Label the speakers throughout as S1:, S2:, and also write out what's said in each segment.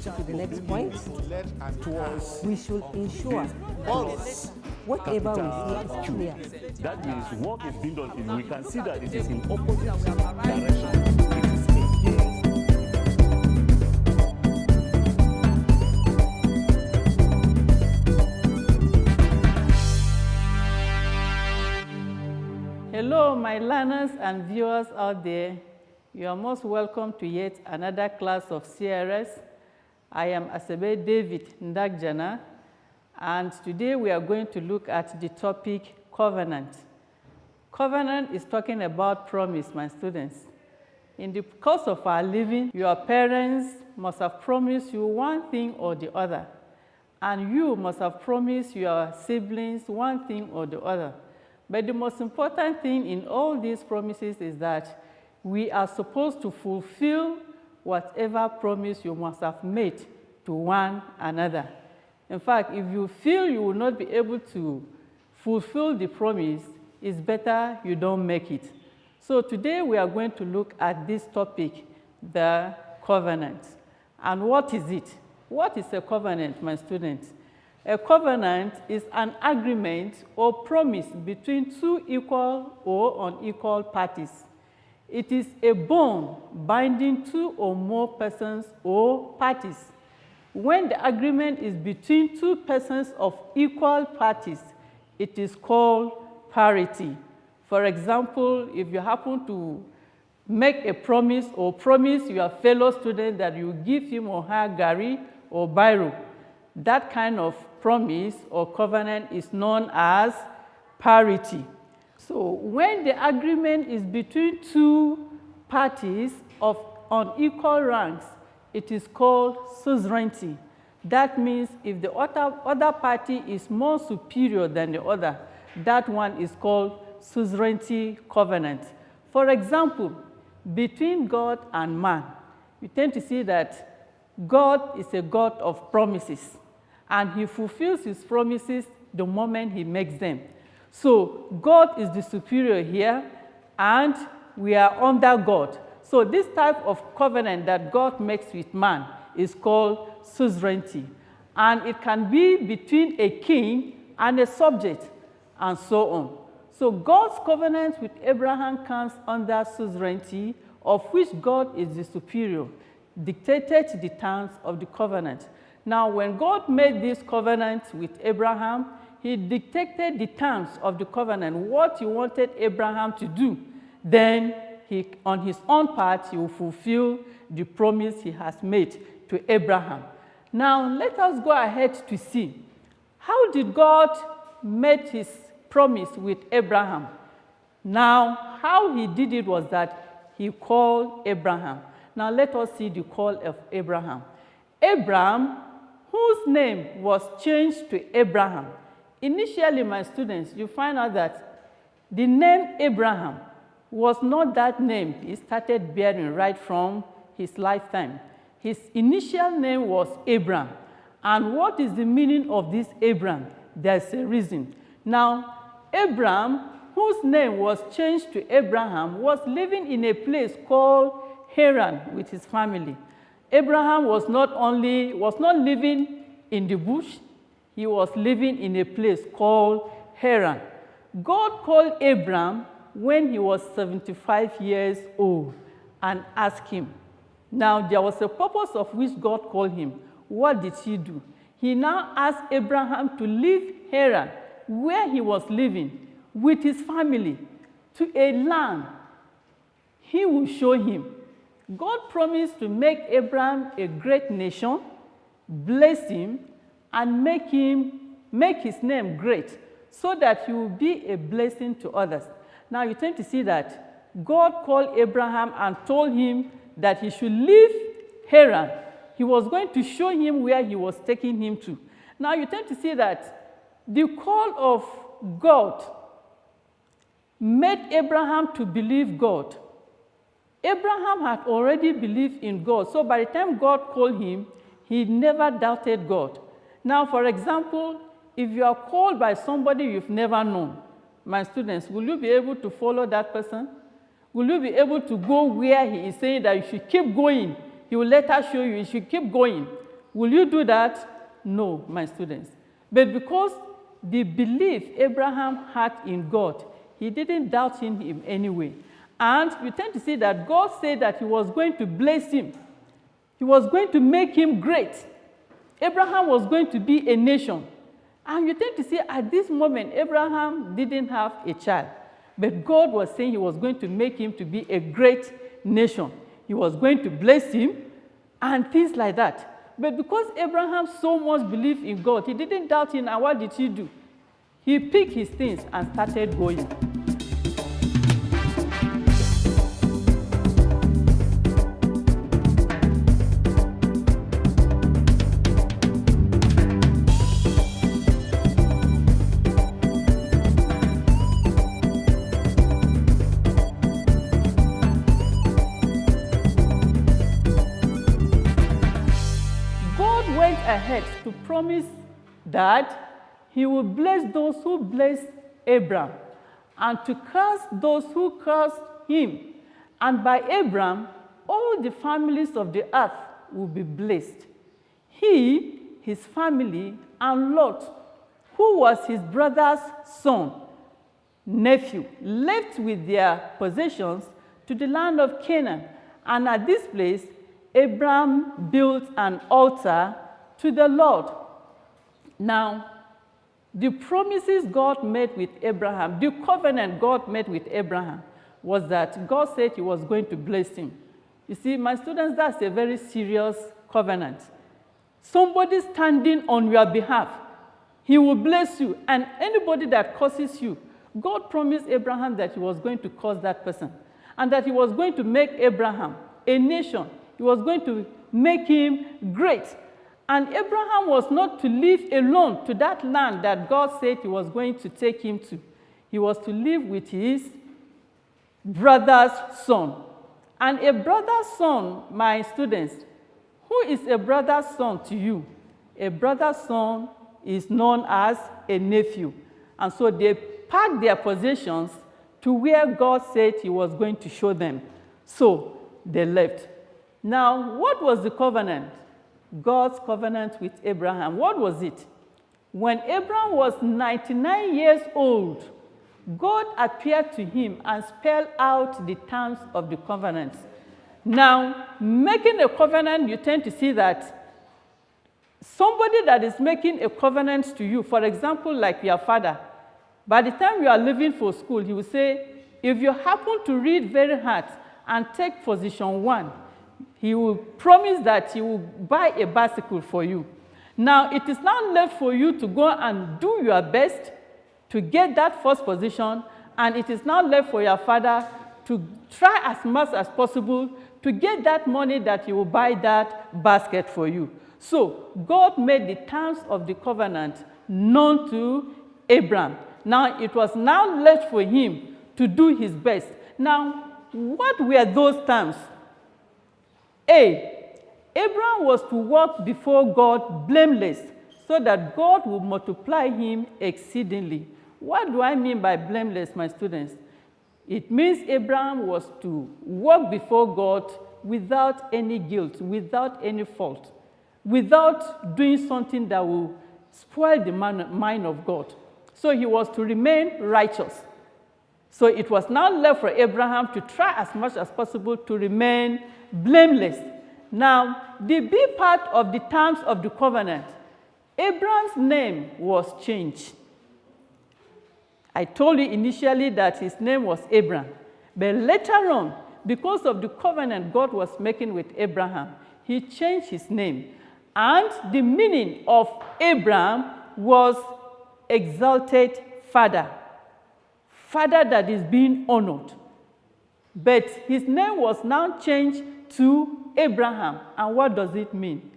S1: to the next point.
S2: Towards
S1: We should ensure
S2: us.
S1: whatever we say is clear.
S3: That means work is being done. We can see that it is in opposite direction.
S4: Hello, my learners and viewers out there. You are most welcome to yet another class of CRS. I am Asebe David Ndagjana, and today we are going to look at the topic covenant. Covenant is talking about promise, my students. In the course of our living, your parents must have promised you one thing or the other, and you must have promised your siblings one thing or the other. But the most important thing in all these promises is that we are supposed to fulfill whatever promise you must have made to one another. In fact, if you feel you will not be able to fulfill the promise, it's better you don't make it. So today we are going to look at this topic, the covenant. And what is it? What is a covenant, my students? A covenant is an agreement or promise between two equal or unequal parties. It is a bond binding two or more persons or parties. When the agreement is between two persons of equal parties, it is called parity. For example, if you happen to make a promise or promise your fellow student that you give him or her gari or biro, that kind of promise or covenant is known as parity. So when the agreement is between two parties of unequal ranks, it is called suzerainty. That means if the other party is more superior than the other, that one is called suzerainty covenant. For example, between God and man, you tend to see that God is a God of promises, and he fulfills his promises the moment he makes them. So God is the superior here, and we are under God. So this type of covenant that God makes with man is called suzerainty. And it can be between a king and a subject, and so on. So God's covenant with Abraham comes under suzerainty, of which God is the superior, dictated the terms of the covenant. Now, when God made this covenant with Abraham, he dictated the terms of the covenant, what he wanted Abraham to do. Then, on his own part, he will fulfill the promise he has made to Abraham. Now, let us go ahead to see, how did God make his promise with Abraham? Now, how he did it was that he called Abraham. Now, let us see the call of Abraham. Abraham, whose name was changed to Abraham. Initially, my students, you find out that the name Abraham was not that name he started bearing right from his lifetime. His initial name was Abram. And what is the meaning of this Abram? There's a reason. Now, Abram, whose name was changed to Abraham, was living in a place called Haran with his family. Abraham was not living in the bush, he was living in a place called Haran. God called Abram when he was 75 years old and asked him. Now, there was a purpose of which God called him. What did he do? He now asked Abraham to leave Haran, where he was living, with his family, to a land he will show him. God promised to make Abraham a great nation, bless him, and make his name great, so that he will be a blessing to others. Now you tend to see that God called Abraham and told him that he should leave Haran. He was going to show him where he was taking him to. Now you tend to see that the call of God made Abraham to believe God. Abraham had already believed in God, so by the time God called him, he never doubted God. Now, for example, if you are called by somebody you've never known, my students, will you be able to follow that person? Will you be able to go where he is saying that you should keep going? He will later show you should keep going. Will you do that? No, my students. But because the belief Abraham had in God, he didn't doubt in him anyway. And you tend to see that God said that he was going to bless him. He was going to make him great. Abraham was going to be a nation. And you tend to see at this moment, Abraham didn't have a child. But God was saying he was going to make him to be a great nation. He was going to bless him and things like that. But because Abraham so much believed in God, he didn't doubt him. And what did he do? He picked his things and started going. Ahead to promise that he will bless those who blessed Abraham and to curse those who cursed him. And by Abraham, all the families of the earth will be blessed. He, his family, and Lot, who was his brother's son, nephew, left with their possessions to the land of Canaan. And at this place, Abraham built an altar to the Lord. Now, the promises God made with Abraham, the covenant God made with Abraham, was that God said he was going to bless him. You see, my students, that's a very serious covenant. Somebody standing on your behalf, he will bless you. And anybody that curses you, God promised Abraham that he was going to curse that person. And that he was going to make Abraham a nation. He was going to make him great. And Abraham was not to live alone to that land that God said he was going to take him to. He was to live with his brother's son. And a brother's son, my students, who is a brother's son to you? A brother's son is known as a nephew. And so they packed their possessions to where God said he was going to show them. So they left. Now, what was the covenant? God's covenant with Abraham. What was it? When Abraham was 99 years old, God appeared to him and spelled out the terms of the covenant. Now, making a covenant, you tend to see that somebody that is making a covenant to you, for example, like your father, by the time you are leaving for school, he will say, if you happen to read very hard and take position 1, he will promise that he will buy a bicycle for you. Now, it is now left for you to go and do your best to get that first position, and it is now left for your father to try as much as possible to get that money that he will buy that basket for you. So, God made the terms of the covenant known to Abraham. Now, it was now left for him to do his best. Now, what were those terms? A, Abraham was to walk before God blameless, so that God would multiply him exceedingly. What do I mean by blameless, my students? It means Abraham was to walk before God without any guilt, without any fault, without doing something that will spoil the mind of God. So he was to remain righteous. So it was now left for Abraham to try as much as possible to remain blameless. Now, the B part of the terms of the covenant, Abraham's name was changed. I told you initially that his name was Abraham. But later on, because of the covenant God was making with Abraham, he changed his name. And the meaning of Abraham was exalted father. Father that is being honored. But his name was now changed to Abraham. And what does it mean?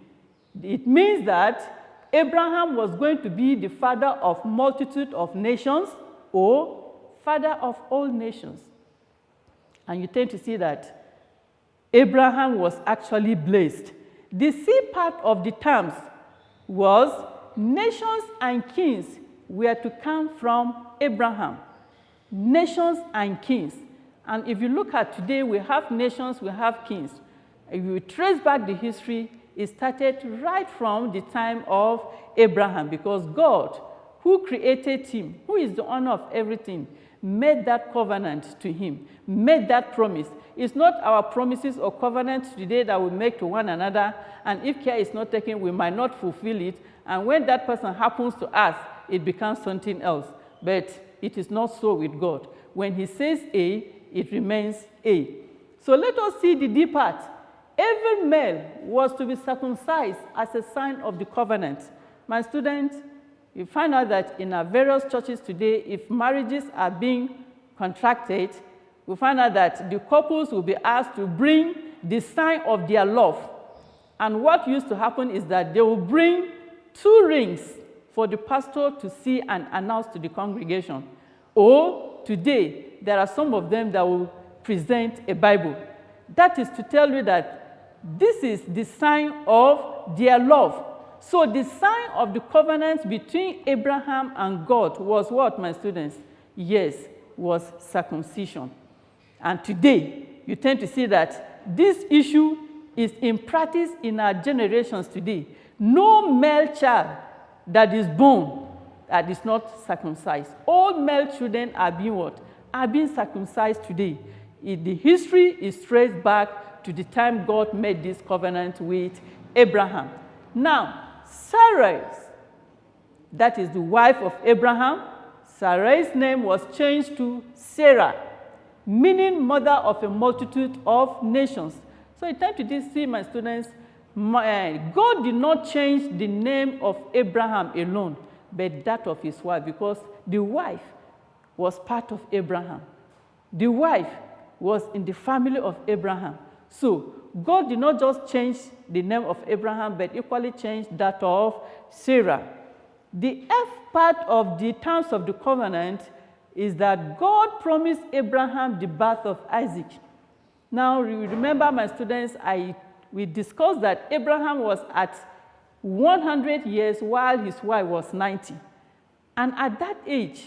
S4: It means that Abraham was going to be the father of multitude of nations, or father of all nations. And you tend to see that Abraham was actually blessed. The C part of the terms was nations and kings were to come from Abraham. Nations and kings. And if you look at today, we have nations, we have kings. If you trace back the history, it started right from the time of Abraham, because God, who created him, who is the owner of everything, made that covenant to him, made that promise. It's not our promises or covenants today that we make to one another, and if care is not taken, we might not fulfill it, and when that person happens to us, it becomes something else. But it is not so with God. When he says A, it remains A. So let us see the D part. Every male was to be circumcised as a sign of the covenant. My students, you find out that in our various churches today, if marriages are being contracted, we find out that the couples will be asked to bring the sign of their love. And what used to happen is that they will bring 2 rings for the pastor to see and announce to the congregation. Or today, there are some of them that will present a Bible. That is to tell you that this is the sign of their love. So the sign of the covenant between Abraham and God was what, my students? Yes, was circumcision. And today, you tend to see that this issue is in practice in our generations today. No male child that is born that is not circumcised. All male children are being what? Are being circumcised today. The history is traced back to the time God made this covenant with Abraham. Now, Sarai, that is the wife of Abraham, Sarai's name was changed to Sarah, meaning mother of a multitude of nations. So in time to see, my students, God did not change the name of Abraham alone, but that of his wife, because the wife was part of Abraham. The wife was in the family of Abraham. So God did not just change the name of Abraham, but equally changed that of Sarah. The F part of the terms of the covenant is that God promised Abraham the birth of Isaac. Now, remember, my students, we discussed that Abraham was at 100 years while his wife was 90. And at that age,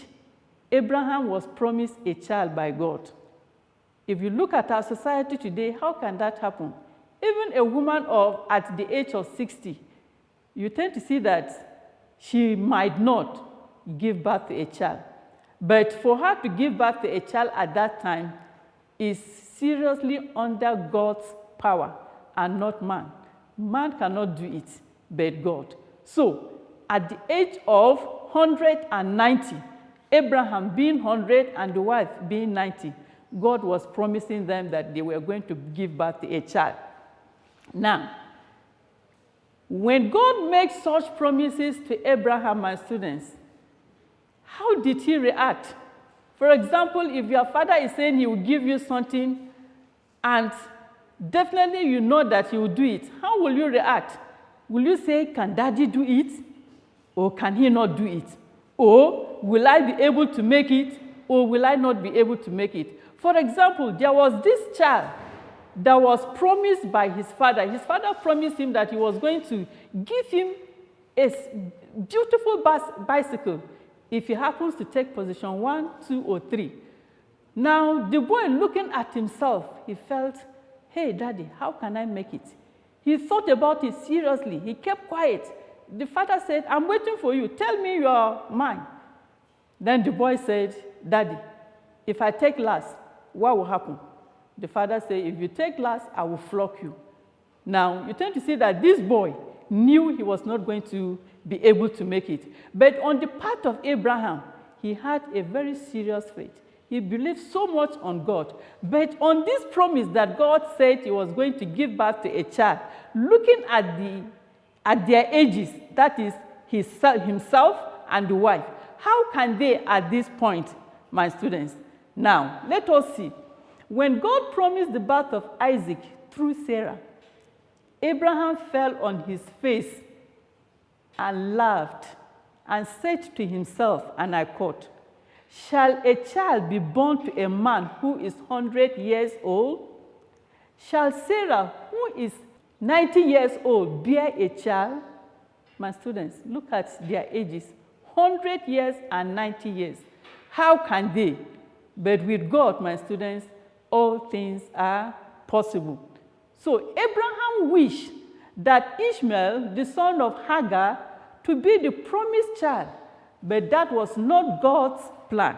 S4: Abraham was promised a child by God. If you look at our society today, how can that happen? Even a woman at the age of 60, you tend to see that she might not give birth to a child. But for her to give birth to a child at that time is seriously under God's power and not man. Man cannot do it, but God. So, at the age of 190, Abraham being 100 and the wife being 90, God was promising them that they were going to give birth to a child. Now, when God makes such promises to Abraham, my students, how did he react? For example, if your father is saying he will give you something, and definitely you know that he will do it, how will you react? Will you say, can daddy do it? Or can he not do it? Or will I be able to make it? Or will I not be able to make it? For example, there was this child that was promised by his father. His father promised him that he was going to give him a beautiful bicycle if he happens to take position 1, 2, or 3. Now, the boy looking at himself, he felt, hey, daddy, how can I make it? He thought about it seriously. He kept quiet. The father said, I'm waiting for you. Tell me your mind. Then the boy said, daddy, if I take last, what will happen? The father said, if you take last, I will flog you. Now, you tend to see that this boy knew he was not going to be able to make it. But on the part of Abraham, he had a very serious faith. He believed so much on God. But on this promise that God said he was going to give birth to a child, looking at their ages, that is himself and the wife, how can they at this point, my students? Now, let us see. When God promised the birth of Isaac through Sarah, Abraham fell on his face and laughed and said to himself, and I quote, shall a child be born to a man who is 100 years old? Shall Sarah, who is 90 years old, bear a child? My students, look at their ages, 100 years and 90 years. How can they? But with God, my students, all things are possible. So Abraham wished that Ishmael, the son of Hagar, to be the promised child, but that was not God's plan.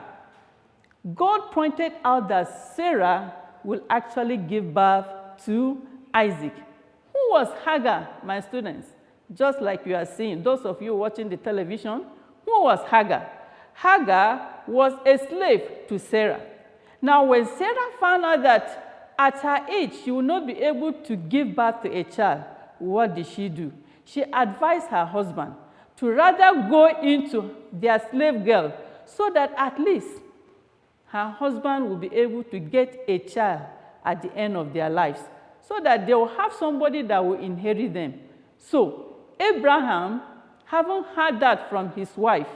S4: God pointed out that Sarah will actually give birth to Isaac. Who was Hagar, my students? Just like you are seeing, those of you watching the television, who was Hagar? Hagar was a slave to Sarah. Now, when Sarah found out that at her age she would not be able to give birth to a child, what did she do? She advised her husband to rather go into their slave girl so that at least her husband will be able to get a child at the end of their lives, so that they will have somebody that will inherit them. So Abraham, having heard that from his wife,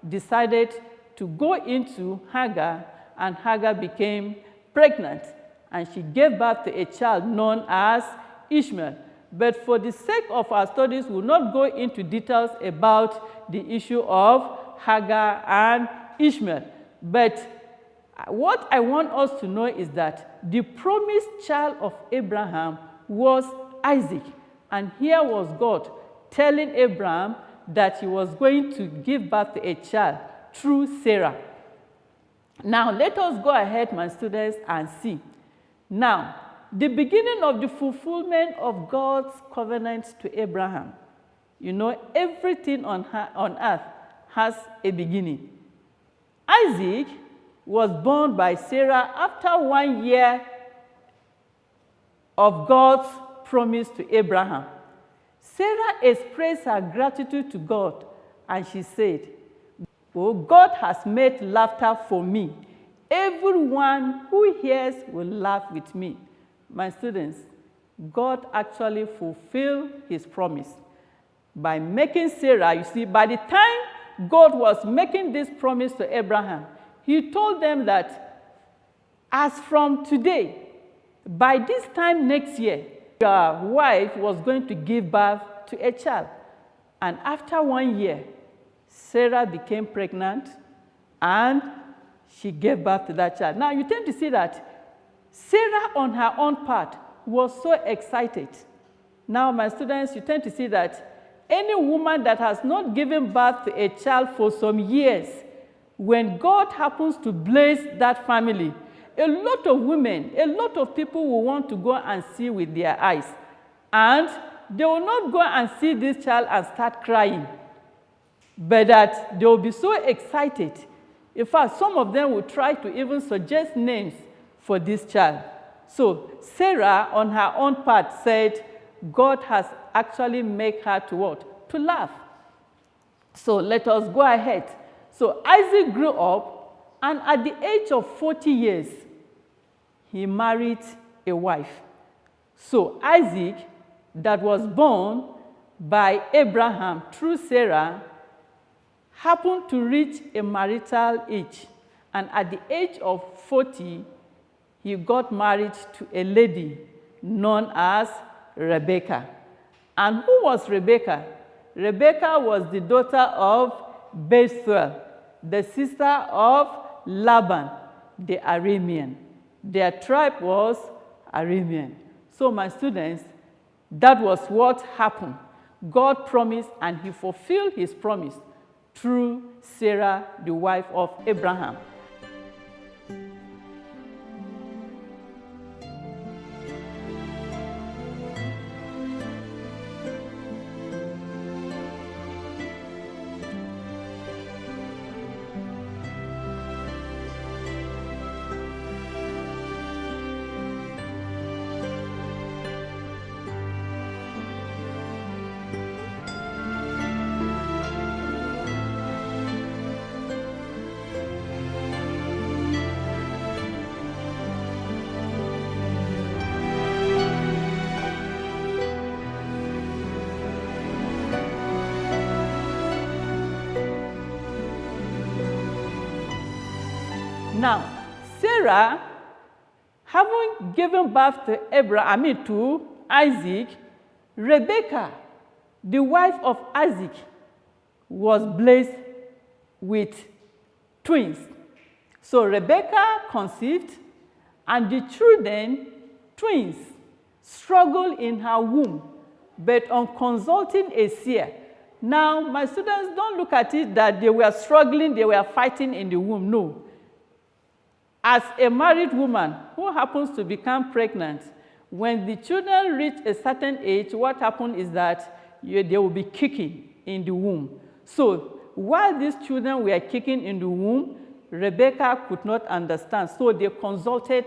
S4: decided to go into Hagar, and Hagar became pregnant, and she gave birth to a child known as Ishmael. But for the sake of our studies, we will not go into details about the issue of Hagar and Ishmael. But what I want us to know is that the promised child of Abraham was Isaac. And here was God telling Abraham that he was going to give birth to a child through Sarah. Now, let us go ahead, my students, and see. Now, the beginning of the fulfillment of God's covenant to Abraham. You know, everything on earth has a beginning. Isaac was born by Sarah after 1 year of God's promise to Abraham. Sarah expressed her gratitude to God, and she said, "Oh, God has made laughter for me. Everyone who hears will laugh with me." My students, God actually fulfilled his promise by making Sarah. You see, by the time God was making this promise to Abraham, he told them that as from today, by this time next year, your wife was going to give birth to a child. And after 1 year, Sarah became pregnant and she gave birth to that child. Now, you tend to see that Sarah, on her own part, was so excited. Now, my students, you tend to see that any woman that has not given birth to a child for some years, when God happens to bless that family, a lot of women, a lot of people will want to go and see with their eyes. And they will not go and see this child and start crying, but that they will be so excited. In fact, some of them will try to even suggest names for this child. So Sarah, on her own part, said God has actually made her to what? To laugh. So let us go ahead. So Isaac grew up, and at the age of 40 years, he married a wife. So Isaac, that was born by Abraham through Sarah, happened to reach a marital age. And at the age of 40, he got married to a lady known as Rebekah. And who was Rebekah? Rebekah was the daughter of Bethuel, the sister of Laban, the Aramean. Their tribe was Aramean. So, my students, that was what happened. God promised, and he fulfilled his promise through Sarah, the wife of Abraham. Now, Sarah, having given birth to to Isaac, Rebekah, the wife of Isaac, was blessed with twins. So Rebekah conceived, and the children, twins, struggled in her womb but on consulting a seer. Now, my students, don't look at it that they were struggling, they were fighting in the womb. No. As a married woman who happens to become pregnant, when the children reach a certain age, what happens is that they will be kicking in the womb. So while these children were kicking in the womb, Rebecca could not understand. So they consulted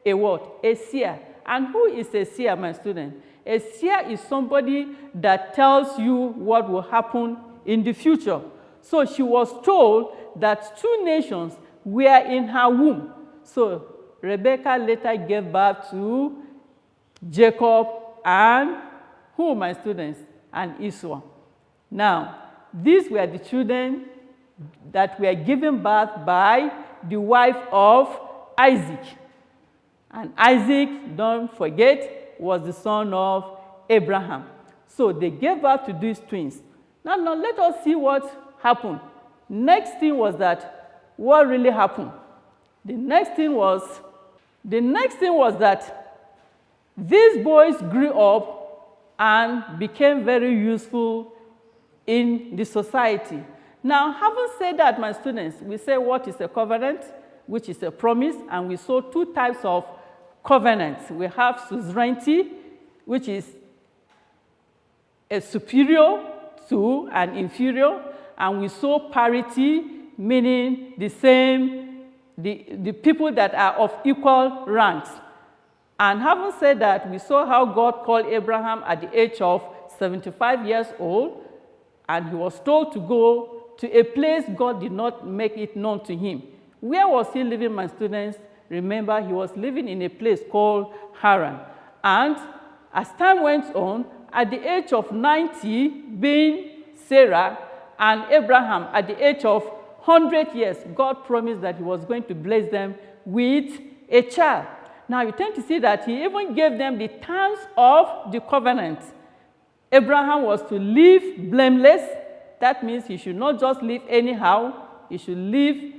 S4: a what? A seer. And who is a seer, my student? A seer is somebody that tells you what will happen in the future. So she was told that 2 nations were in her womb. So Rebecca later gave birth to Jacob and who, my students? And Esau. Now, these were the children that were given birth by the wife of Isaac. And Isaac, don't forget, was the son of Abraham. So they gave birth to these twins. Now let us see what happened. Next thing was that, what really happened? The next thing was that these boys grew up and became very useful in the society. Now, having said that, my students, we say what is a covenant, which is a promise, and we saw 2 types of covenants. We have suzerainty, which is a superior to an inferior, and we saw parity, meaning the same, the people that are of equal ranks. And having said that, we saw how God called Abraham at the age of 75 years old, and he was told to go to a place God did not make it known to him. Where was he living, my students? Remember, he was living in a place called Haran. And as time went on, at the age of 90, being Sarah, and Abraham at the age of 100 years, God promised that he was going to bless them with a child. Now, you tend to see that he even gave them the terms of the covenant. Abraham was to live blameless. That means he should not just live anyhow. He should live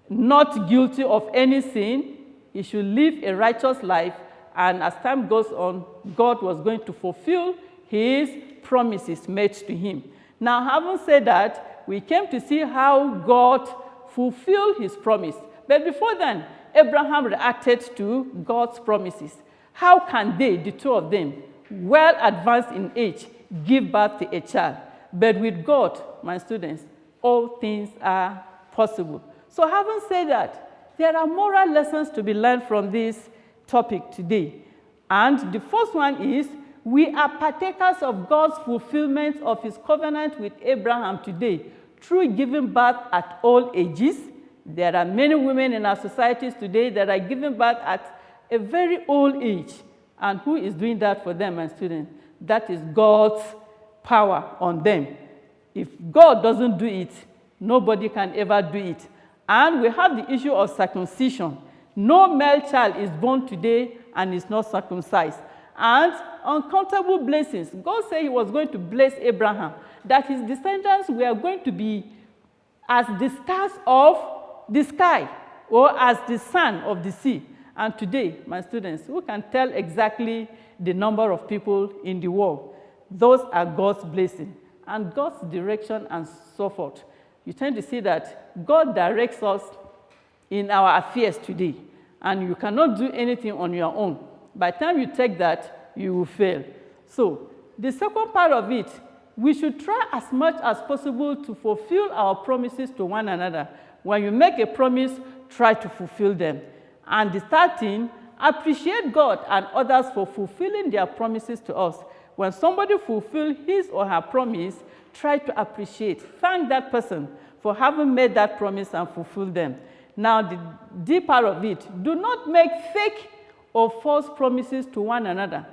S4: not guilty of any sin. He should live a righteous life. And as time goes on, God was going to fulfill his promises made to him. Now, having said that, we came to see how God fulfilled his promise. But before then, Abraham reacted to God's promises. How can they, the 2 of them, well advanced in age, give birth to a child? But with God, my students, all things are possible. So having said that, there are moral lessons to be learned from this topic today. And the first one is, we are partakers of God's fulfillment of his covenant with Abraham today through giving birth at all ages. There are many women in our societies today that are giving birth at a very old age. And who is doing that for them, my students? That is God's power on them. If God doesn't do it, nobody can ever do it. And we have the issue of circumcision. No male child is born today and is not circumcised. And uncountable blessings. God said he was going to bless Abraham, that his descendants were going to be as the stars of the sky or as the sand of the sea. And today, my students, who can tell exactly the number of people in the world? Those are God's blessing and God's direction and so forth. You tend to see that God directs us in our affairs today, and you cannot do anything on your own. By the time you take that, you will fail. So the second part of it, we should try as much as possible to fulfill our promises to one another. When you make a promise, try to fulfill them. And the third thing, appreciate God and others for fulfilling their promises to us. When somebody fulfills his or her promise, try to appreciate, thank that person for having made that promise and fulfilled them. Now, the D part of it, do not make fake or false promises to one another.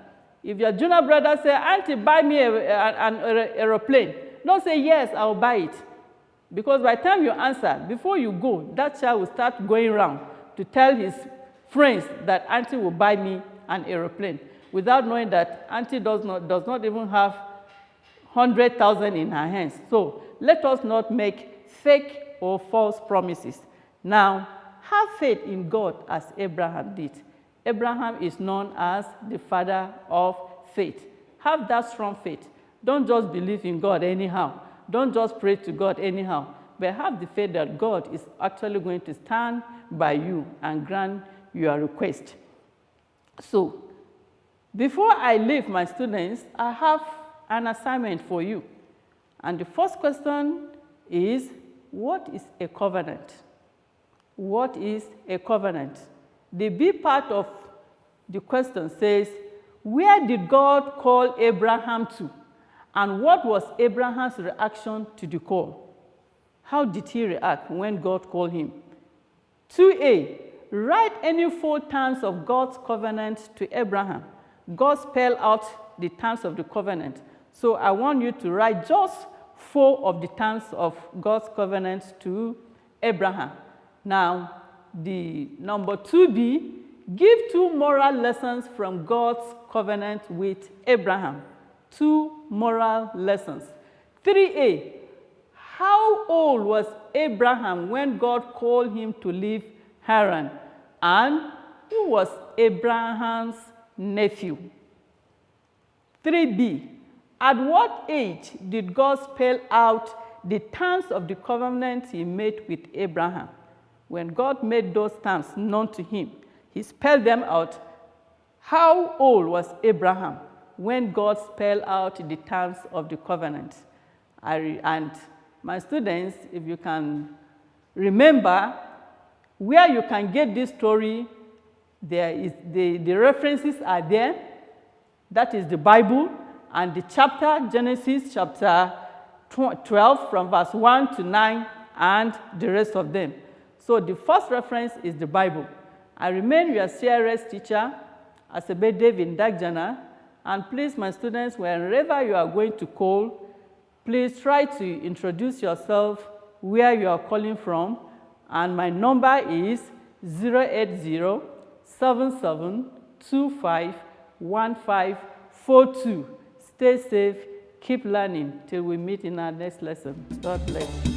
S4: If your junior brother says, Auntie, buy me an aeroplane, don't say, yes, I'll buy it. Because by the time you answer, before you go, that child will start going around to tell his friends that Auntie will buy me an aeroplane, without knowing that Auntie does not even have 100,000 in her hands. So let us not make fake or false promises. Now, have faith in God as Abraham did. Abraham is known as the father of faith. Have that strong faith. Don't just believe in God anyhow. Don't just pray to God anyhow. But have the faith that God is actually going to stand by you and grant your request. So, before I leave my students, I have an assignment for you. And the first question is, what is a covenant? What is a covenant? The B part of the question says, where did God call Abraham to? And what was Abraham's reaction to the call? How did he react when God called him? 2A, write any 4 terms of God's covenant to Abraham. God spelled out the terms of the covenant. So I want you to write just 4 of the terms of God's covenant to Abraham. Now, the number 2B, give 2 moral lessons from God's covenant with Abraham. 2 moral lessons. 3A, how old was Abraham when God called him to leave Haran? And who was Abraham's nephew? 3B, at what age did God spell out the terms of the covenant he made with Abraham? When God made those terms known to him, he spelled them out. How old was Abraham when God spelled out the terms of the covenant? And my students, if you can remember where you can get this story, there is the references are there. That is the Bible, and the chapter, Genesis chapter 12 from verse 1 to 9, and the rest of them. So the first reference is the Bible. I remain your CRS teacher, Asebe David Ndagjana, and please, my students, wherever you are going to call, please try to introduce yourself, where you are calling from, and my number is 080-7725-1542. Stay safe, keep learning till we meet in our next lesson. God bless.